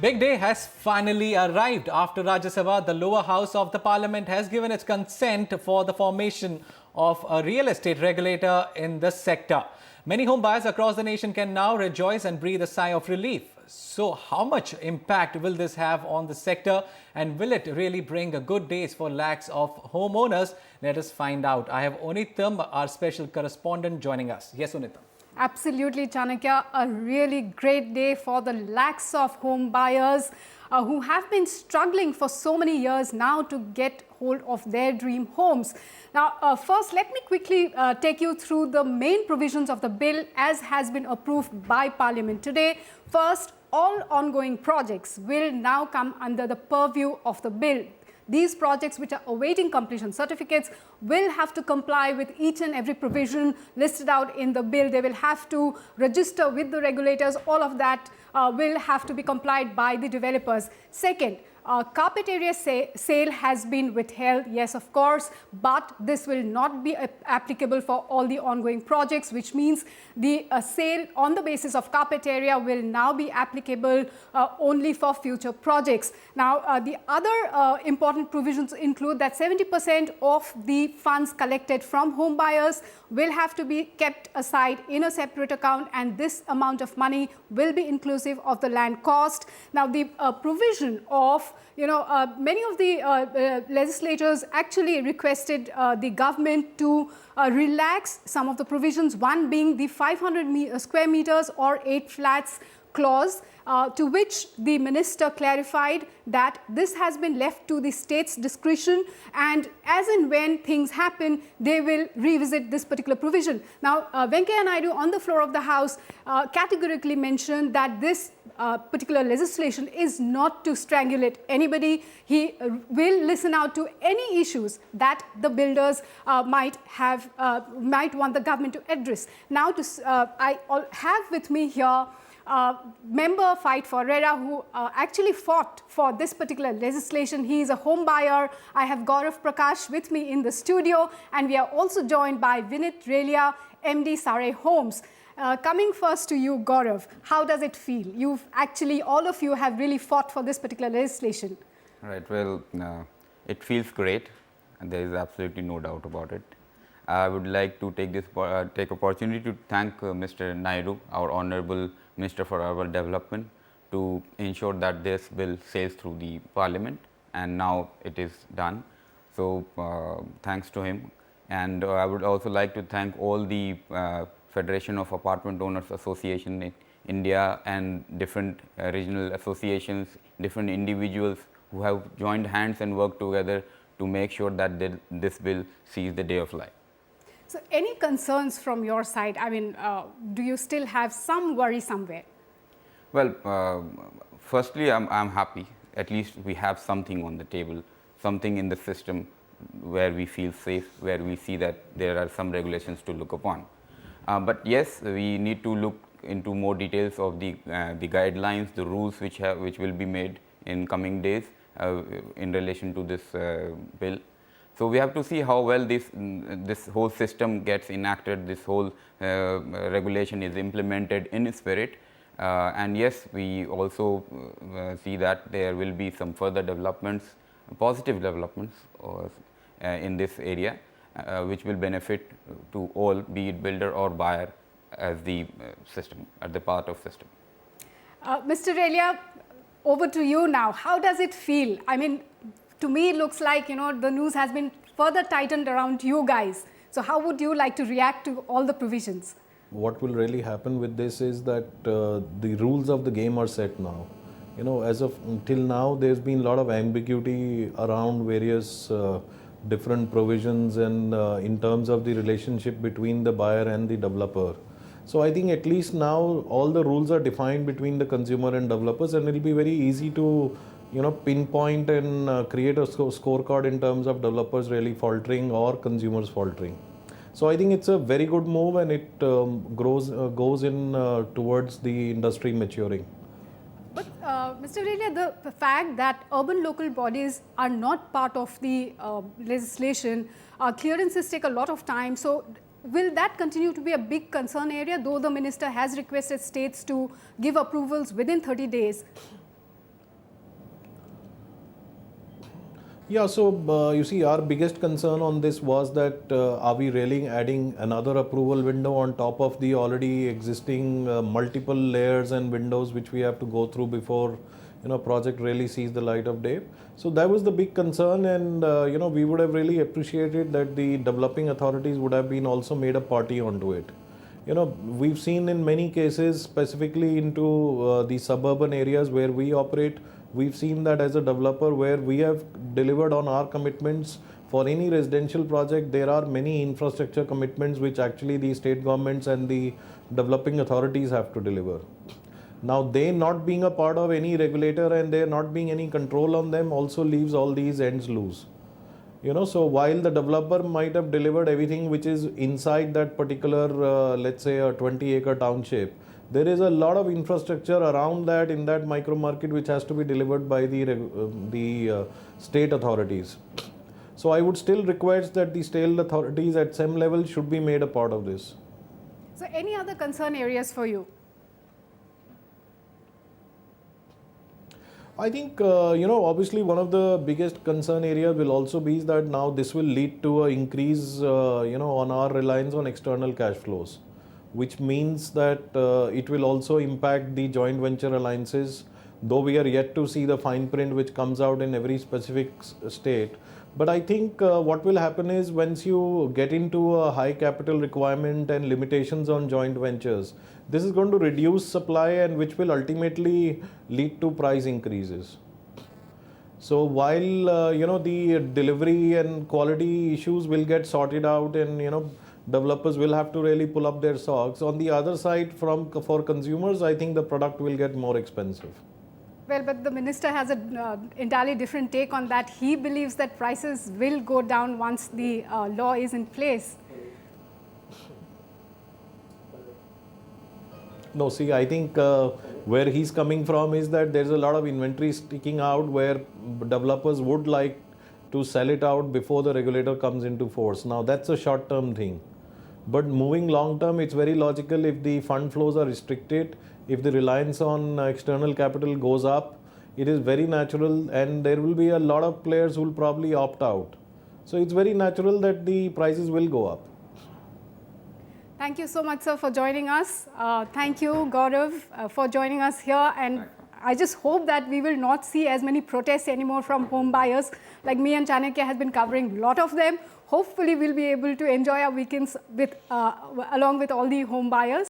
Big day has finally arrived. After Rajya Sabha, the lower house of the parliament has given its consent for the formation of a real estate regulator in the sector. Many home buyers across the nation can now rejoice and breathe a sigh of relief. So how much impact will this have on the sector, and will it really bring a good days for lakhs of homeowners? Let us find out. I have Unitam, our special correspondent, joining us. Yes, Unitam. Absolutely, Chanakya. A really great day for the lakhs of home buyers who have been struggling for so many years now to get hold of their dream homes. Now, first, let me quickly take you through the main provisions of the bill as has been approved by Parliament today. First, all ongoing projects will now come under the purview of the bill. These projects which are awaiting completion certificates will have to comply with each and every provision listed out in the bill. They will have to register with the regulators. All of that will have to be complied by the developers. Second, carpet area sale has been withheld, yes, of course, but this will not be applicable for all the ongoing projects, which means the sale on the basis of carpet area will now be applicable only for future projects. Now, the other important provisions include that 70% of the funds collected from home buyers will have to be kept aside in a separate account, and this amount of money will be inclusive of the land cost. Now, the provision of many of the legislators actually requested the government to relax some of the provisions, one being the 500 square meters or 8 flats clause, to which the minister clarified that this has been left to the state's discretion, and as and when things happen, they will revisit this particular provision. Now, Venkaiah Naidu on the floor of the House categorically mentioned that this particular legislation is not to strangulate anybody. He will listen out to any issues that the builders might want the government to address. Now, I have with me here member Fight for RERA, who actually fought for this particular legislation. He is a home buyer. I have Gaurav Prakash with me in the studio, and we are also joined by Vinit Relia, MD Saray Homes. Coming first to you, Gaurav, how does it feel? All of you have really fought for this particular legislation. Right, well, it feels great, and there is absolutely no doubt about it. I would like to take opportunity to thank Mr. Naidu, our Honorable Minister for Urban Development, to ensure that this bill sails through the Parliament, and now it is done. So, thanks to him. And I would also like to thank all the Federation of Apartment Owners Association in India and different regional associations, different individuals who have joined hands and worked together to make sure that this bill sees the day of light. So, any concerns from your side? I mean, do you still have some worry somewhere? Well, firstly, I'm happy. At least we have something on the table, something in the system where we feel safe, where we see that there are some regulations to look upon. But yes, we need to look into more details of the guidelines, the rules which will be made in coming days in relation to this bill. So, we have to see how well this whole system gets enacted, this whole regulation is implemented in spirit. And yes, we also see that there will be some further developments, positive developments in this area, which will benefit to all, be it builder or buyer, as the system, at the part of system. Mr. Relia, over to you now. How does it feel? I mean, to me, it looks like, the news has been further tightened around you guys. So how would you like to react to all the provisions? What will really happen with this is that the rules of the game are set now. As of until now, there's been a lot of ambiguity around various different provisions and in terms of the relationship between the buyer and the developer. So I think at least now all the rules are defined between the consumer and developers, and it will be very easy to pinpoint and create a scorecard in terms of developers really faltering or consumers faltering. So I think it's a very good move, and it goes in towards the industry maturing. But Mr. Relia, the fact that urban local bodies are not part of the legislation, clearances take a lot of time. So will that continue to be a big concern area, though the minister has requested states to give approvals within 30 days? Yeah, so you see, our biggest concern on this was that are we really adding another approval window on top of the already existing multiple layers and windows which we have to go through before project really sees the light of day. So that was the big concern, and we would have really appreciated that the developing authorities would have been also made a party onto it. We've seen in many cases, specifically into the suburban areas where we operate, we've seen that as a developer where we have delivered on our commitments. For any residential project, there are many infrastructure commitments which actually the state governments and the developing authorities have to deliver. Now, they not being a part of any regulator and there not being any control on them also leaves all these ends loose. So while the developer might have delivered everything which is inside that particular, let's say a 20-acre township, there is a lot of infrastructure around that in that micro market which has to be delivered by the state authorities. So I would still request that the state authorities at some level should be made a part of this. So any other concern areas for you? I think, obviously one of the biggest concern areas will also be that now this will lead to an increase, on our reliance on external cash flows, which means that it will also impact the joint venture alliances, though we are yet to see the fine print which comes out in every specific state. But I think what will happen is once you get into a high capital requirement and limitations on joint ventures, this is going to reduce supply and which will ultimately lead to price increases. So while the delivery and quality issues will get sorted out and developers will have to really pull up their socks, on the other side for consumers, I think the product will get more expensive. Well, but the minister has an entirely different take on that. He believes that prices will go down once the law is in place. No, see, I think where he's coming from is that there's a lot of inventory sticking out where developers would like to sell it out before the regulator comes into force. Now, that's a short-term thing. But moving long-term, it's very logical if the fund flows are restricted, if the reliance on external capital goes up, it is very natural and there will be a lot of players who will probably opt out. So it's very natural that the prices will go up. Thank you so much, sir, for joining us. Thank you, Gaurav, for joining us here. And I just hope that we will not see as many protests anymore from home buyers. Like me and Chanakya has been covering a lot of them. Hopefully, we'll be able to enjoy our weekends along with all the home buyers.